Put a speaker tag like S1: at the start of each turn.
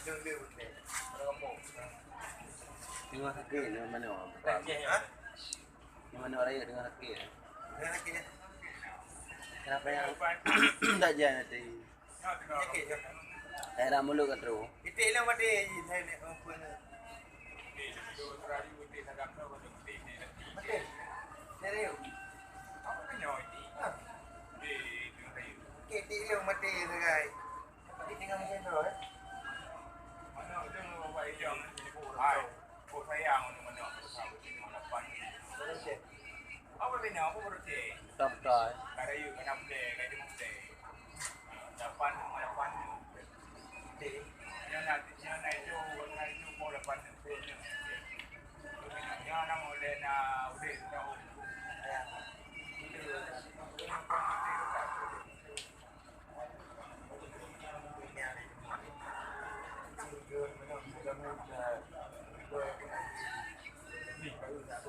S1: Đường để nó mổ.
S2: Dengan sakit ni mana orang?
S1: Ha?
S2: Mana orang lain dengan sakit?
S1: Dengan lagi ni.
S2: Kenapa yang tak jalan nanti?
S1: Sakit je.
S2: Saya dah mulut kat terus.
S1: Itik lah mati saya nak apa ni. Betul. Serius. Ha. Itik lah mati segai. Itik tengah macam tu eh.
S2: Tak tak.
S1: Itik. Ni baru nak